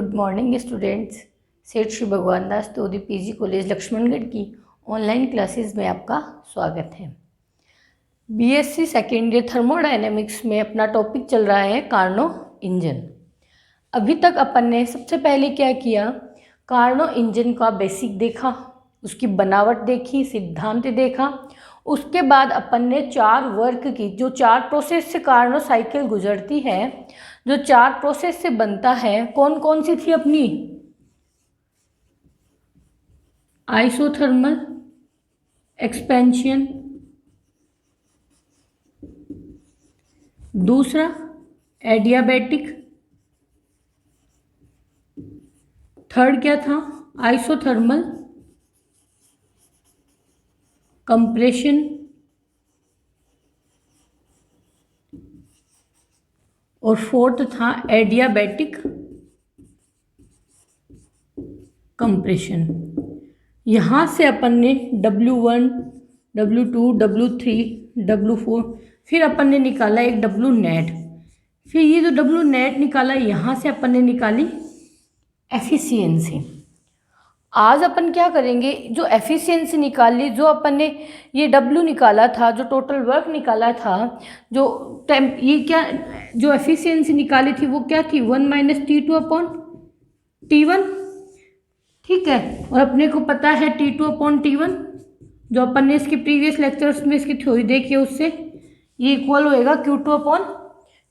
Good morning students. सेठ श्री भगवान दास तोदी PG college Laxmangarh की ऑनलाइन क्लासेस में आपका स्वागत है। बीएससी सेकेंड ईयर थर्मोडायनेमिक्स में अपना टॉपिक चल रहा है कार्नो इंजन। अभी तक अपन ने सबसे पहले क्या किया, कार्नो इंजन का बेसिक देखा, उसकी बनावट देखी, सिद्धांत देखा। उसके बाद अपन ने 4 वर्क की, जो 4 प्रोसेस से कार्नो साइकिल गुजरती है, जो 4 प्रोसेस से बनता है, कौन कौन सी थी अपनी? आइसोथर्मल एक्सपेंशन, दूसरा एडियाबैटिक, थर्ड क्या था? आइसोथर्मल कंप्रेशन, और फोर्थ था एडियाबैटिक कंप्रेशन। यहाँ से अपन ने W1, W2, W3, W4, फिर अपन ने निकाला एक W नेट। फिर ये जो W नेट निकाला, यहाँ से अपन ने निकाली एफिशिएंसी। आज अपन क्या करेंगे, जो एफिशिएंसी निकाली, जो अपन ने ये W निकाला था, जो टोटल वर्क निकाला था, जो ये क्या, जो एफिशिएंसी निकाली थी वो क्या थी? 1 - T2 अपॉन T1, ठीक है। और अपने को पता है T2 अपॉन T1, जो अपन ने इसके प्रीवियस लेक्चर्स में इसकी थ्योरी देखी है, उससे ये इक्वल होएगा Q2 अपॉन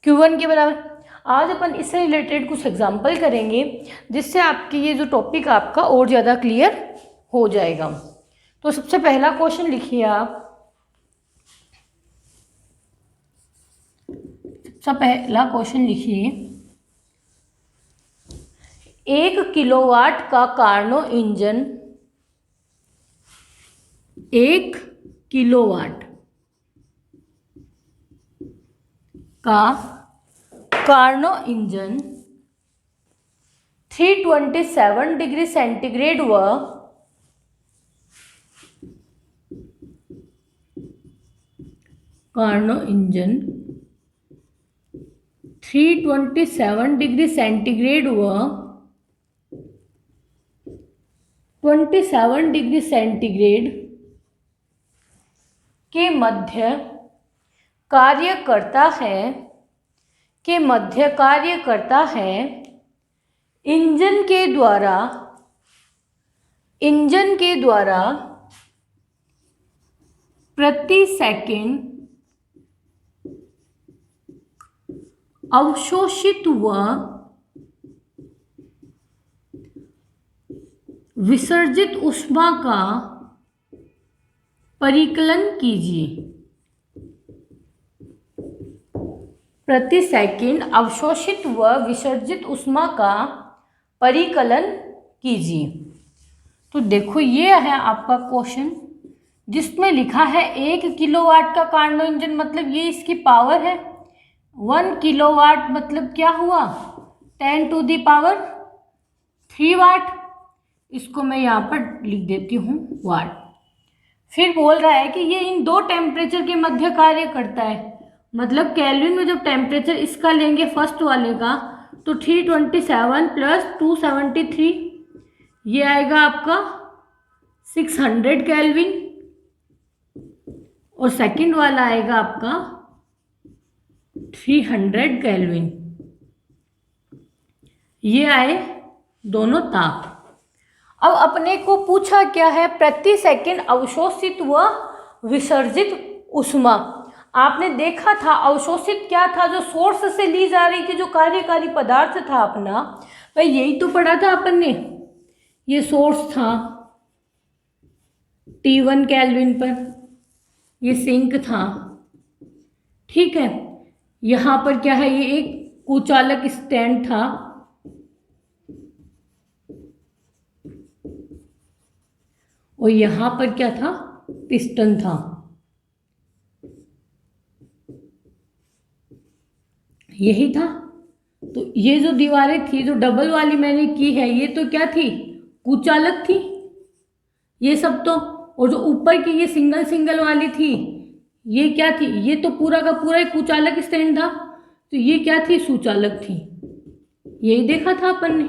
Q1 के बराबर। आज अपन इससे रिलेटेड कुछ एग्जाम्पल करेंगे, जिससे आपकी ये जो टॉपिक आपका और ज़्यादा क्लियर हो जाएगा। तो सबसे पहला क्वेश्चन लिखिए आप। सबसे पहला क्वेश्चन लिखिए, 1 किलोवाट का कार्नो इंजन, 1 किलोवाट का कार्नो इंजन 327 डिग्री सेंटीग्रेड व 327 डिग्री सेंटीग्रेड व 27 डिग्री सेंटीग्रेड के मध्य कार्य करता है, इंजन के द्वारा प्रति सेकंड अवशोषित व विसर्जित ऊष्मा का परिकलन कीजिए। प्रति सेकंड अवशोषित व विसर्जित ऊष्मा का परिकलन कीजिए। तो देखो, ये है आपका क्वेश्चन, जिसमें लिखा है 1 किलोवाट का कार्नो इंजन, मतलब ये इसकी पावर है। 1 किलोवाट मतलब क्या हुआ? 10⁻³ वाट। इसको मैं यहाँ पर लिख देती हूँ वाट। फिर बोल रहा है कि ये इन 2 टेम्परेचर के मध्य कार्य करता है, मतलब केल्विन में जब टेम्परेचर इसका लेंगे फर्स्ट वाले का, तो 327 + 273, ये आएगा आपका 600 केल्विन, और सेकंड वाला आएगा आपका 300 केल्विन। ये आए दोनों ताप। अब अपने को पूछा क्या है? प्रति सेकंड अवशोषित व विसर्जित ऊष्मा। आपने देखा था अवशोषित क्या था? जो सोर्स से ली जा रही थी, जो कार्यकारी पदार्थ था अपना, भाई यही तो पढ़ा था अपन ने। ये सोर्स था T1 केल्विन पर, ये सिंक था, ठीक है। यहाँ पर क्या है? ये एक कुचालक स्टैंड था, और यहाँ पर क्या था? पिस्टन था। यही था। तो ये जो दीवारें थी, जो डबल वाली मैंने की है, ये तो क्या थी? कुचालक थी ये सब तो। और जो ऊपर की ये सिंगल वाली थी, ये क्या थी? ये तो पूरा का पूरा एक कुचालक स्टैंड था, तो ये क्या थी? सुचालक थी। यही देखा था अपन ने।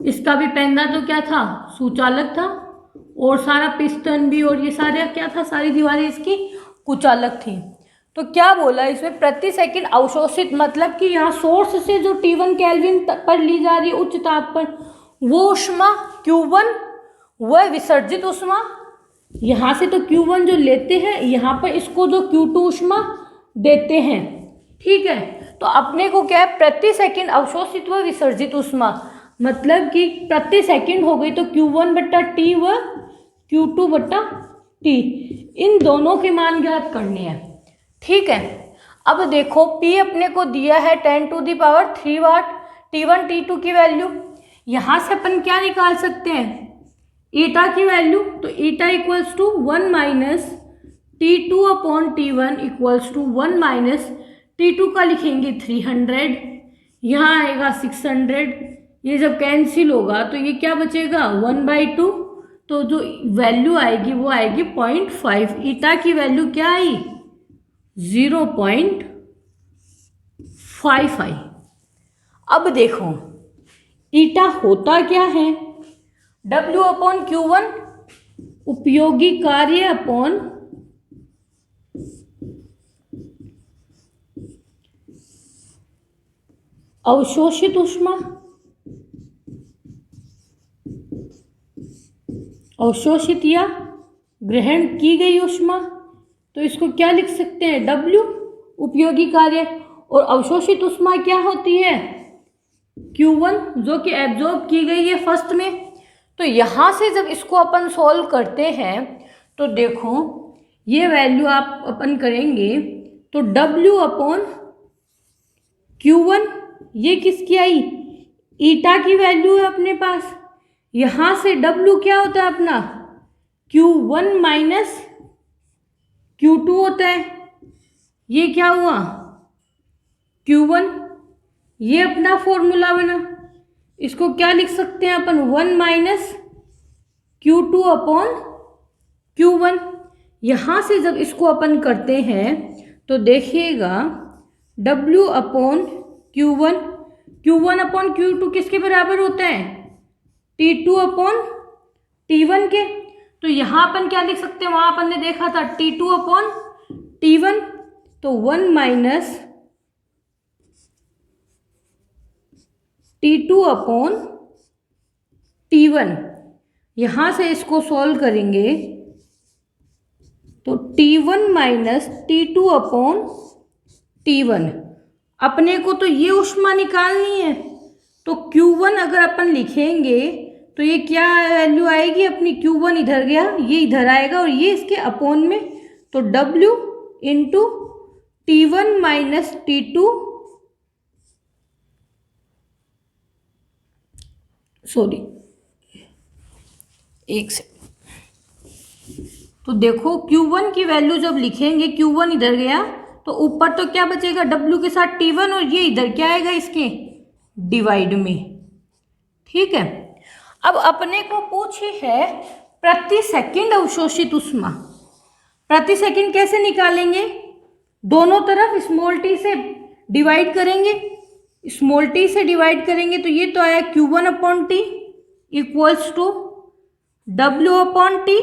इसका भी पहनना तो क्या था, सुचालक था, और सारा पिस्टन भी और ये सारे क्या था, सारी दीवारें इसकी कुचालक थी। तो क्या बोला इसमें, प्रति सेकंड अवशोषित, मतलब कि यहाँ सोर्स से जो T1 केल्विन पर ली जा रही है उच्च ताप पर, वो ऊष्मा Q1, वह विसर्जित ऊष्मा, यहाँ से तो Q1 जो लेते हैं, यहाँ पर इसको जो Q2 ऊष्मा देते हैं। ठीक है, तो अपने को क्या है, प्रति सेकंड अवशोषित व विसर्जित ऊष्मा, मतलब कि प्रति सेकंड हो गई तो Q1/T व Q2/T, इन दोनों के मान ज्ञात करने हैं। ठीक है, अब देखो P अपने को दिया है 10⁻³ वाट, T1 T2 की वैल्यू, यहाँ से अपन क्या निकाल सकते हैं, ईटा की वैल्यू, तो eta equals to 1 - T2/T1 equals to 1 - T2 का लिखेंगे 300, यहाँ आएगा 600, ये जब कैंसिल होगा तो ये क्या बचेगा 1/2, तो जो वैल्यू आएगी वो आएगी 0.5, ईटा की वैल्यू क्या आई 0.55। अब देखो ईटा होता क्या है, W/Q1 उपयोगी कार्य अपॉन अवशोषित ऊष्मा, अवशोषित या ग्रहण की गई ऊष्मा, तो इसको क्या लिख सकते हैं W उपयोगी कार्य, और अवशोषित ऊष्मा क्या होती है Q1 जो कि एब्जॉर्ब की गई है फर्स्ट में। तो यहाँ से जब इसको अपन सॉल्व करते हैं तो देखो ये वैल्यू आप अपन करेंगे तो W/Q1 ये किसकी आई, ईटा की वैल्यू है अपने पास, यहाँ से W क्या होता है अपना Q1 - Q2 होता है, ये क्या हुआ Q1, ये अपना फॉर्मूला बना, इसको क्या लिख सकते हैं अपन 1 - Q2/Q1। यहाँ से जब इसको अपन करते हैं तो देखिएगा W/Q1, Q1/Q2 किसके बराबर होता है T2/T1 के, तो यहाँ अपन क्या लिख सकते हैं, वहाँ अपन ने देखा था T2/T1, तो 1 - T2/T1, यहाँ से इसको सॉल्व करेंगे तो T1 - T2/T1, अपने को तो ये ऊष्मा निकालनी है, तो Q1 अगर अपन लिखेंगे तो ये क्या वैल्यू आएगी अपनी, Q1 इधर गया, ये इधर आएगा और ये इसके अपोन में, तो W × T1 - T2, सॉरी एक से, तो देखो Q1 की वैल्यू जब लिखेंगे, Q1 इधर गया तो ऊपर तो क्या बचेगा W के साथ T1, और ये इधर क्या आएगा इसके डिवाइड में। ठीक है, अब अपने को पूछी है प्रति सेकंड अवशोषित ऊष्मा, प्रति सेकंड कैसे निकालेंगे, दोनों तरफ स्मॉल t से डिवाइड करेंगे, स्मॉल t से डिवाइड करेंगे तो ये तो आया Q1/T इक्वल्स टू W/T,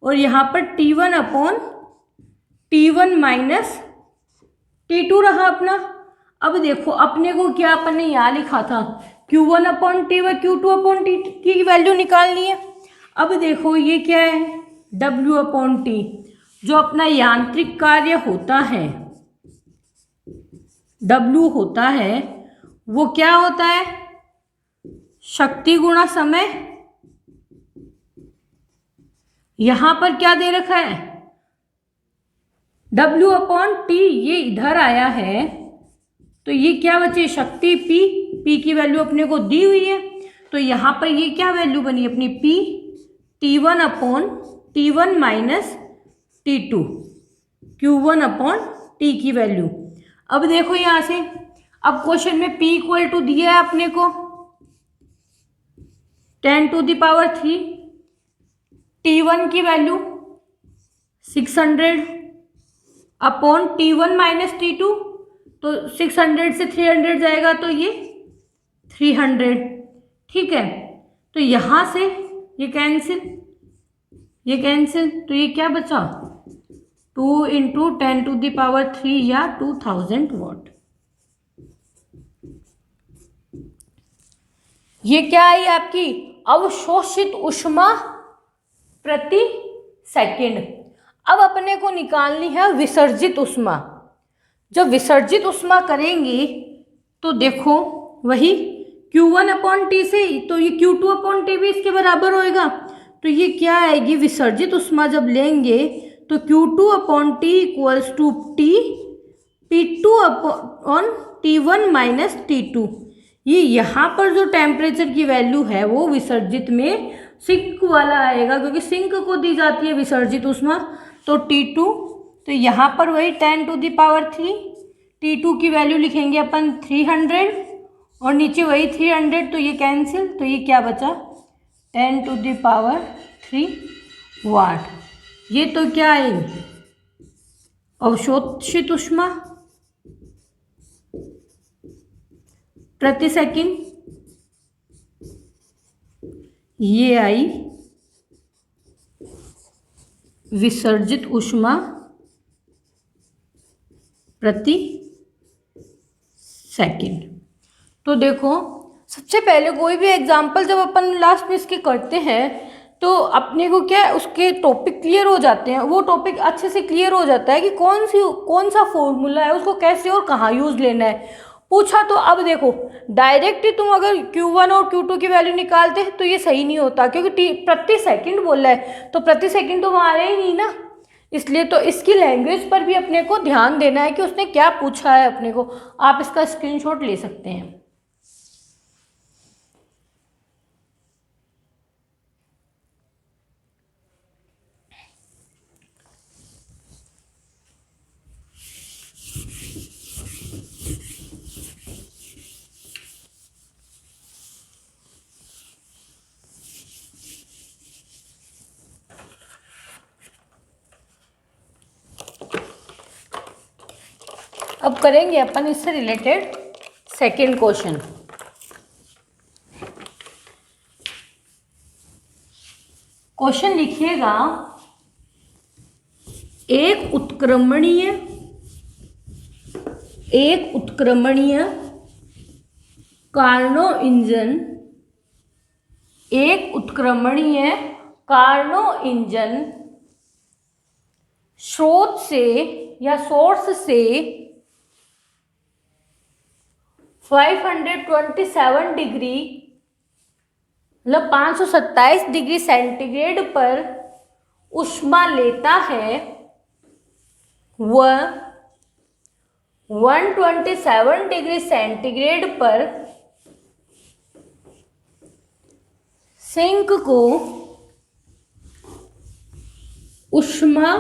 और यहाँ पर T1/T1 - T2 रहा अपना। अब देखो अपने को क्या अपन ने यहाँ लिखा था Q1/T व Q2/T की वैल्यू निकालनी है। अब देखो ये क्या है W/T, जो अपना यांत्रिक कार्य होता है W होता है, वो क्या होता है शक्ति गुणा समय। यहां पर क्या दे रखा है W/T, ये इधर आया है तो ये क्या बचे शक्ति P की वैल्यू अपने को दी हुई है, तो यहाँ पर ये क्या वैल्यू बनी अपनी P, T1/T1 - T2, Q1/T की वैल्यू। अब देखो यहाँ से, अब क्वेश्चन में P = दिया है अपने को 10⁻³ T1 की वैल्यू 600 अपॉन T1 - T2, तो 600 से 300 जाएगा तो ये 300, ठीक है, तो यहाँ से ये कैंसिल, ये कैंसिल, तो ये क्या बचा 2 इंटू 10⁻³ या 2000 वाट। ये क्या आई आपकी अवशोषित ऊष्मा प्रति सेकंड। अब अपने को निकालनी है विसर्जित ऊष्मा। जब विसर्जित ऊष्मा करेंगे तो देखो वही Q1/T से, तो ये Q2/T भी इसके बराबर होएगा। तो ये क्या आएगी विसर्जित ऊष्मा जब लेंगे तो Q2/T equals to T P2/T1 minus T2। ये यहाँ पर जो टेम्परेचर की वैल्यू है वो विसर्जित में सिंक वाला आएगा, क्योंकि सिंक को दी जाती है विसर्जित ऊष्मा। तो T2, तो यहाँ पर वही 10⁻³ T2 की वैल्यू लिखेंगे अपन 300 और नीचे वही 300, तो ये कैंसिल, तो ये क्या बचा 10⁻³ वाट। ये तो क्या है अवशोषित ऊष्मा प्रति सेकंड। ये आई विसर्जित ऊष्मा प्रति सेकंड। तो देखो सबसे पहले कोई भी एग्जाम्पल जब अपन लास्ट में इसके करते हैं तो अपने को क्या है उसके टॉपिक क्लियर हो जाते हैं, वो टॉपिक अच्छे से क्लियर हो जाता है कि कौन सा फॉर्मूला है, उसको कैसे और कहाँ यूज़ लेना है। पूछा तो अब देखो डायरेक्ट ही तुम अगर Q1 और Q2 की वैल्यू निकालते हैं तो ये सही नहीं होता, क्योंकि प्रति सेकंड बोला है तो प्रति सेकंड तो वहाँ आया ही नहीं ना। इसलिए तो इसकी लैंग्वेज पर भी अपने को ध्यान देना है कि उसने क्या पूछा है अपने को। आप इसका स्क्रीनशॉट ले सकते हैं। अब करेंगे अपन इससे रिलेटेड सेकेंड क्वेश्चन। क्वेश्चन लिखिएगा एक उत्क्रमणीय कार्नो इंजन स्रोत से या सोर्स से 527 डिग्री मतलब 527 डिग्री सेंटीग्रेड पर ऊष्मा लेता है, वह 127 डिग्री सेंटीग्रेड पर सिंक को ऊष्मा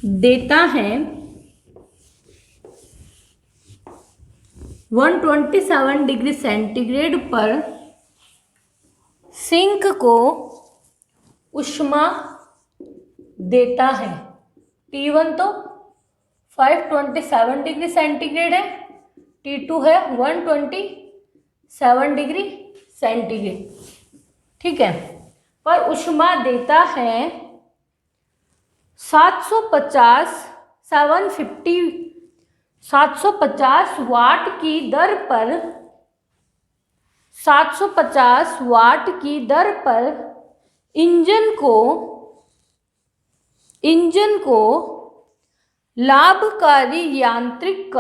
देता है। 127 डिग्री सेंटीग्रेड पर सिंक को ऊष्मा देता है। T1 तो 527 डिग्री सेंटीग्रेड है, T2 है 127 डिग्री सेंटीग्रेड, ठीक है। पर ऊष्मा देता है 750 वाट की दर पर 750 वाट की दर पर इंजन को लाभकारी यांत्रिक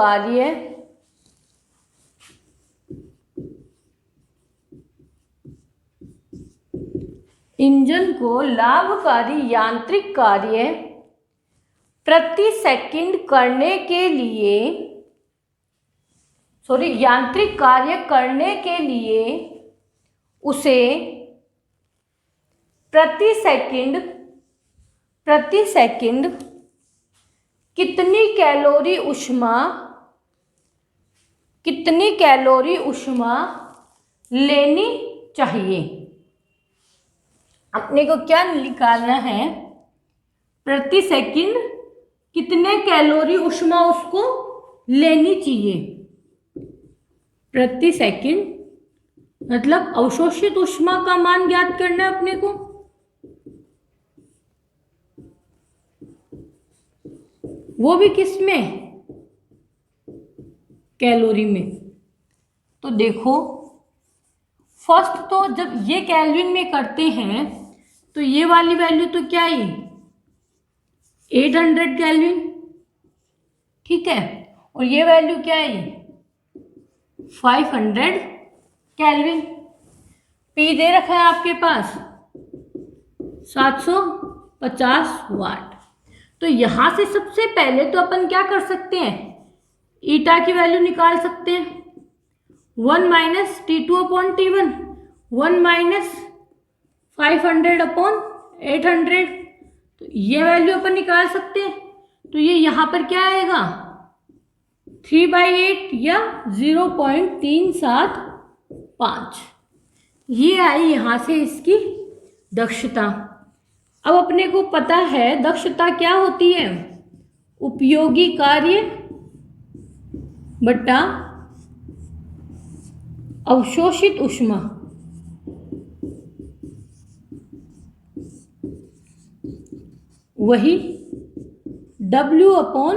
कार्य प्रति सेकंड करने के लिए यांत्रिक कार्य करने के लिए उसे प्रति सेकंड कितनी कैलोरी ऊष्मा लेनी चाहिए। अपने को क्या निकालना है, प्रति सेकंड कितने कैलोरी ऊष्मा उसको लेनी चाहिए। प्रति सेकंड मतलब अवशोषित ऊष्मा का मान ज्ञात करना है अपने को। वो भी किस में, कैलोरी में। तो देखो फर्स्ट तो जब ये केल्विन में करते हैं तो ये वाली वैल्यू तो क्या है 800 केल्विन, ठीक है, और ये वैल्यू क्या है 500 केल्विन। पी दे रखा है आपके पास 750 वाट। तो यहां से सबसे पहले तो अपन क्या कर सकते हैं, ईटा की वैल्यू निकाल सकते हैं, 1 minus T2 upon T1, 1 minus 500 upon 800। तो ये वैल्यू अपन निकाल सकते हैं। तो ये यहाँ पर क्या आएगा 3/8 या 0.375। ये आई यहाँ से इसकी दक्षता। अब अपने को पता है दक्षता क्या होती है, उपयोगी कार्य बटा अवशोषित ऊष्मा। वही W अपॉन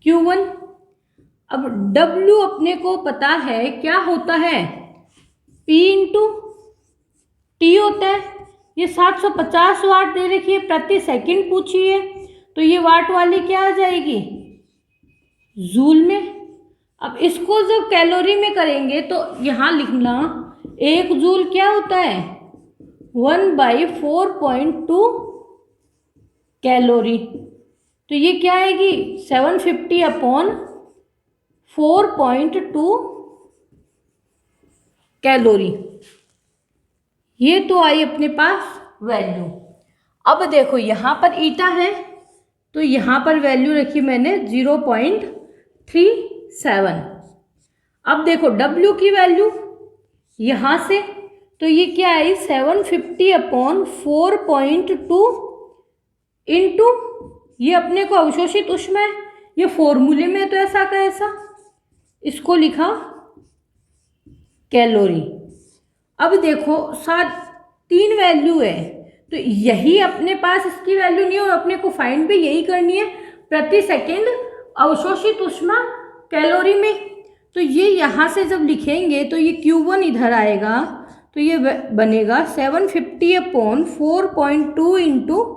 Q1। अब W अपने को पता है क्या होता है, P इंटू T होता है। ये 750 वाट दे रखी है, प्रति सेकंड पूछी है, तो ये वाट वाली क्या आ जाएगी जूल में। अब इसको जब कैलोरी में करेंगे तो यहाँ लिखना 1 जूल क्या होता है 1/4.2 कैलोरी। तो ये क्या आएगी 750 अपॉन 4.2 कैलोरी। ये तो आई अपने पास वैल्यू। अब देखो यहाँ पर ईटा है तो यहाँ पर वैल्यू रखी मैंने 0.37। अब देखो W की वैल्यू यहाँ से, तो ये क्या आई 750 अपॉन 4.2 इंटू ये अपने को अवशोषित ऊष्मा है, ये फॉर्मूले में तो ऐसा का ऐसा, इसको लिखा कैलोरी। अब देखो साथ 3 वैल्यू है, तो यही अपने पास इसकी वैल्यू नहीं है और अपने को फाइंड भी यही करनी है, प्रति सेकंड अवशोषित ऊष्मा कैलोरी में। तो ये यहाँ से जब लिखेंगे तो ये Q1 इधर आएगा, तो ये बनेगा 750 अपॉन 4.2 इंटू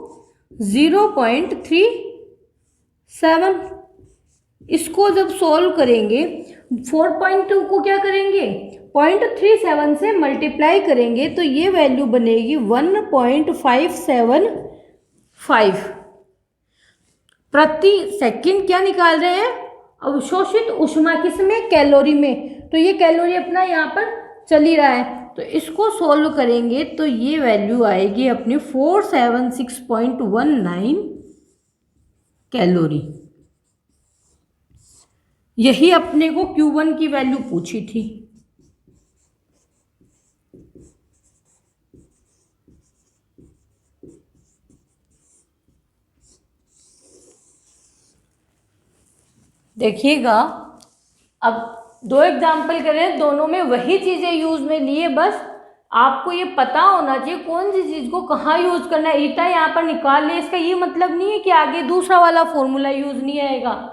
0.37। इसको जब सॉल्व करेंगे 4.2 को क्या करेंगे 0.37 से मल्टीप्लाई करेंगे तो ये वैल्यू बनेगी 1.575 प्रति सेकंड। क्या निकाल रहे हैं अवशोषित ऊष्मा, किसमें कैलोरी में। तो ये कैलोरी अपना यहाँ पर चल ही रहा है, तो इसको सॉल्व करेंगे तो ये वैल्यू आएगी अपनी 476.19 कैलोरी। यही अपने को Q1 की वैल्यू पूछी थी। देखिएगा अब 2 एग्जाम्पल करें, दोनों में वही चीज़ें यूज में लिए, बस आपको ये पता होना चाहिए कौन सी चीज़ को कहाँ यूज करना है। ईटा यहाँ पर निकाल ले, इसका ये मतलब नहीं है कि आगे दूसरा वाला फॉर्मूला यूज नहीं आएगा,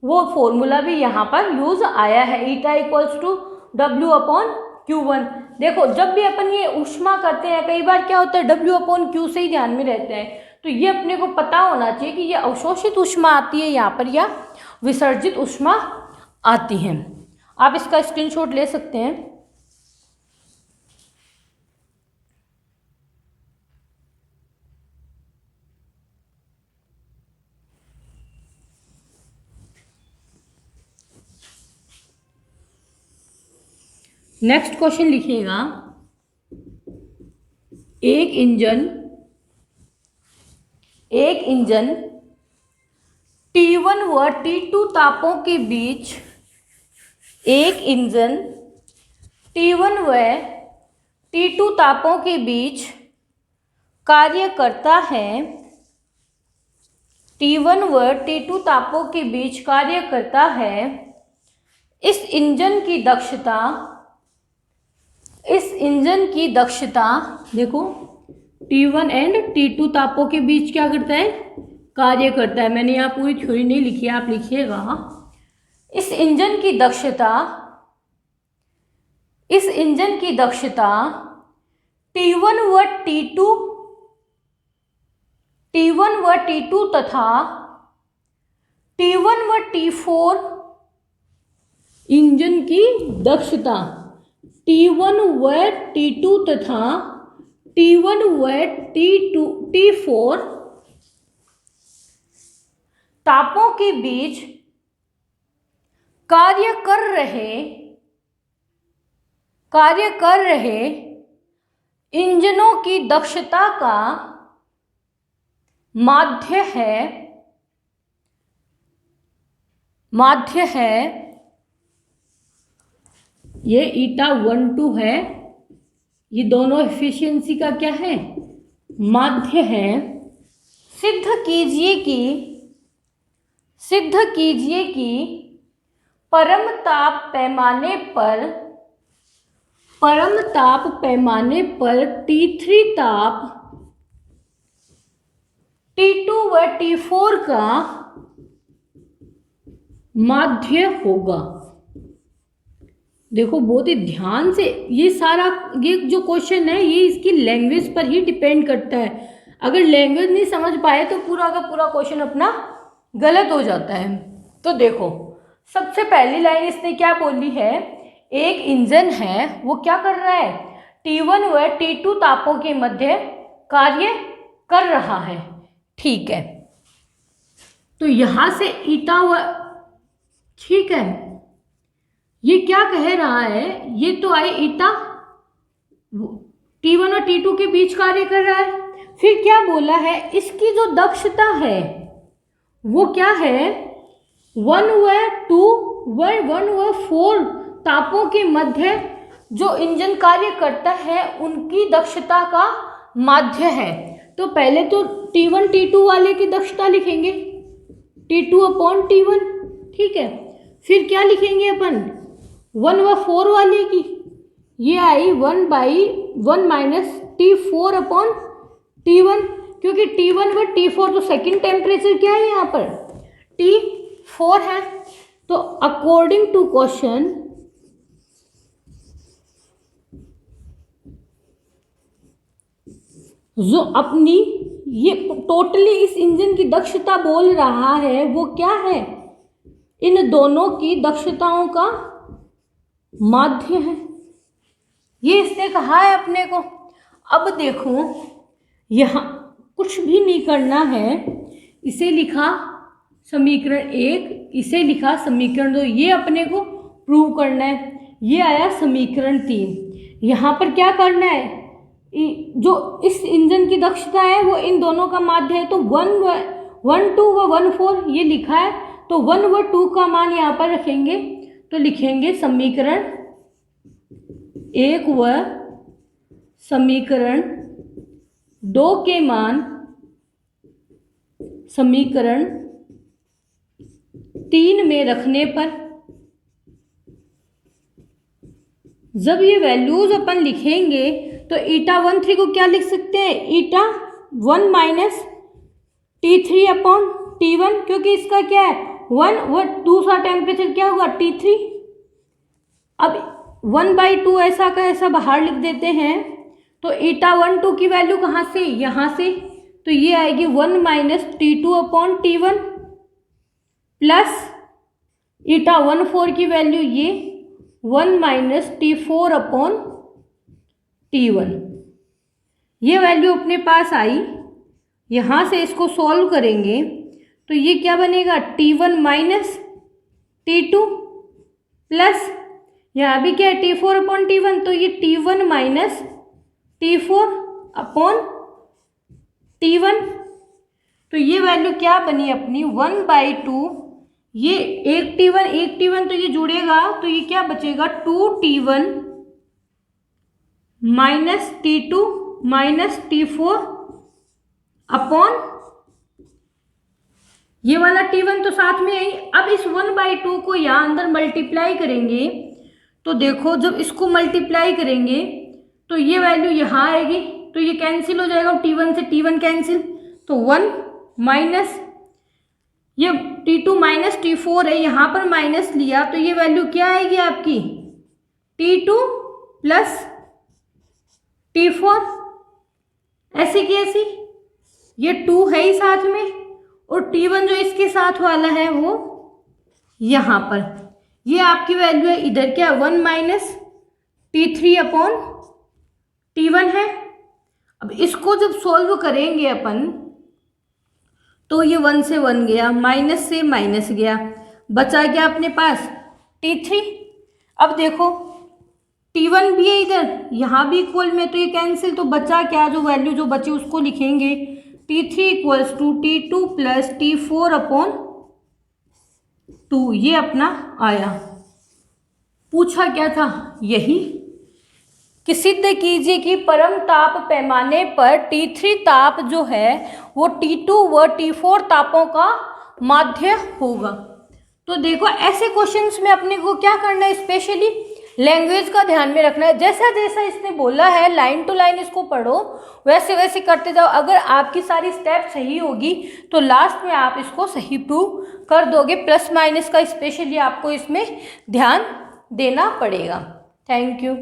वो फॉर्मूला भी यहाँ पर यूज आया है। Eta equals to W upon Q1। देखो जब भी अपन ये ऊष्मा करते हैं कई बार क्या होता है W अपॉन Q से ही ध्यान में रहते हैं, तो ये अपने को पता होना चाहिए कि ये अवशोषित ऊष्मा आती है यहाँ पर या विसर्जित ऊष्मा आती है। आप इसका स्क्रीनशॉट ले सकते हैं। नेक्स्ट क्वेश्चन लिखिएगा, एक इंजन T1 व T2 तापों के बीच, एक इंजन T1 व T2 तापों के बीच कार्य करता है, T1 व T2 तापों के बीच कार्य करता है। इस इंजन की दक्षता इस इंजन की दक्षता, देखो T1 एंड T2 तापों के बीच क्या करता है, कार्य करता है। मैंने यहाँ पूरी थ्योरी नहीं लिखी है, आप लिखिएगा। इस इंजन की दक्षता T1 व T2 तथा T1 व T4 इंजन की दक्षता T1 व T2 तथा T1 व T4 तापों के बीच कार्य कर रहे इंजनों की दक्षता का माध्य है ये η12 है। ये दोनों एफिशिएंसी का क्या है, माध्य है। सिद्ध कीजिए कि परम ताप पैमाने पर T3 ताप T2 व T4 का माध्य होगा। देखो बहुत ही ध्यान से, ये जो क्वेश्चन है ये इसकी लैंग्वेज पर ही डिपेंड करता है। अगर लैंग्वेज नहीं समझ पाए तो पूरा का पूरा क्वेश्चन अपना गलत हो जाता है। तो देखो सबसे पहली लाइन इसने क्या बोली है, एक इंजन है वो क्या कर रहा है, T1 व T2 तापों के मध्य कार्य कर रहा है। ठीक है, तो यहां से ठीक है, ये क्या कह रहा है, ये तो आई T1 और T2 के बीच कार्य कर रहा है। फिर क्या बोला है, इसकी जो दक्षता है वो क्या है, 1 व 4 तापों के मध्य जो इंजन कार्य करता है उनकी दक्षता का माध्य है। तो पहले तो T1 T2 वाले की दक्षता लिखेंगे, T2 अपॉन T1। ठीक है, फिर क्या लिखेंगे अपन, 1 व 4 वाले की, ये आई 1/1 माइनस T4 अपॉन T1, क्योंकि T1 व T4 तो सेकंड टेम्परेचर क्या है यहाँ पर, T4 है। तो अकॉर्डिंग टू क्वेश्चन जो अपनी ये टोटली इस इंजन की दक्षता बोल रहा है वो क्या है, इन दोनों की दक्षताओं का माध्य है, ये इसने कहा है अपने को। अब देखो यहाँ कुछ भी नहीं करना है, इसे लिखा समीकरण 1, इसे लिखा समीकरण 2, ये अपने को प्रूव करना है। ये आया समीकरण 3। यहाँ पर क्या करना है, जो इस इंजन की दक्षता है वो इन दोनों का माध्य है, तो 1 2 व 1 4 ये लिखा है, तो 1 व 2 का मान यहाँ पर रखेंगे, तो लिखेंगे समीकरण 1 व समीकरण 2 के मान समीकरण 3 में रखने पर जब ये वैल्यूज अपन लिखेंगे तो η13 को क्या लिख सकते हैं, η1 माइनस T3 अपॉन T1, क्योंकि इसका क्या है 1 व दूसरा टेम्परेचर क्या होगा T3। अब 1/2 ऐसा का ऐसा बाहर लिख देते हैं, तो η12 की वैल्यू कहाँ से, यहाँ से, तो ये आएगी 1 minus T2 upon T1 plus η14 की वैल्यू ये 1 माइनस T4 अपॉन T1। ये वैल्यू अपने पास आई। यहाँ से इसको सॉल्व करेंगे तो ये क्या बनेगा, T1 माइनस T2 प्लस यहाँ भी क्या है T4 अपॉन T1, तो ये T1 minus T4 upon T1। तो ये वैल्यू क्या बनी अपनी 1/2, ये एक T1 तो ये जुड़ेगा, तो ये क्या बचेगा 2T1 minus T2 minus T4 upon ये वाला T1 तो साथ में आई। अब इस 1/2 को यहाँ अंदर मल्टीप्लाई करेंगे, तो देखो जब इसको मल्टीप्लाई करेंगे तो ये वैल्यू यहाँ आएगी, तो ये कैंसिल हो जाएगा, T1 से T1 कैंसिल, तो 1 माइनस ये T2 माइनस T4 है, यहाँ पर माइनस लिया तो ये वैल्यू क्या आएगी आपकी T2 प्लस T4, ऐसी की ऐसी, ये 2 है ही साथ में, और T1 जो इसके साथ वाला है वो यहाँ पर, ये आपकी वैल्यू है इधर क्या 1 माइनस T3 अपॉन T1 है। अब इसको जब सॉल्व करेंगे अपन तो ये 1 से 1 गया, माइनस से माइनस गया, बचा क्या अपने पास T3। अब देखो T1 भी है इधर, यहाँ भी इक्वल में, तो ये कैंसिल, तो बचा क्या, जो वैल्यू जो बची उसको लिखेंगे T3 equals to T2 plus T4 upon 2, ये अपना आया। पूछा क्या था, यही कि सिद्ध कीजिए कि परम ताप पैमाने पर T3 ताप जो है वो T2 व T4 तापों का माध्य होगा। तो देखो ऐसे क्वेश्चंस में अपने को क्या करना है, स्पेशली लैंग्वेज का ध्यान में रखना है। जैसा जैसा इसने बोला है लाइन टू लाइन इसको पढ़ो, वैसे वैसे करते जाओ। अगर आपकी सारी स्टेप सही होगी तो लास्ट में आप इसको सही प्रूव कर दोगे। प्लस माइनस का स्पेशली आपको इसमें ध्यान देना पड़ेगा। Thank you.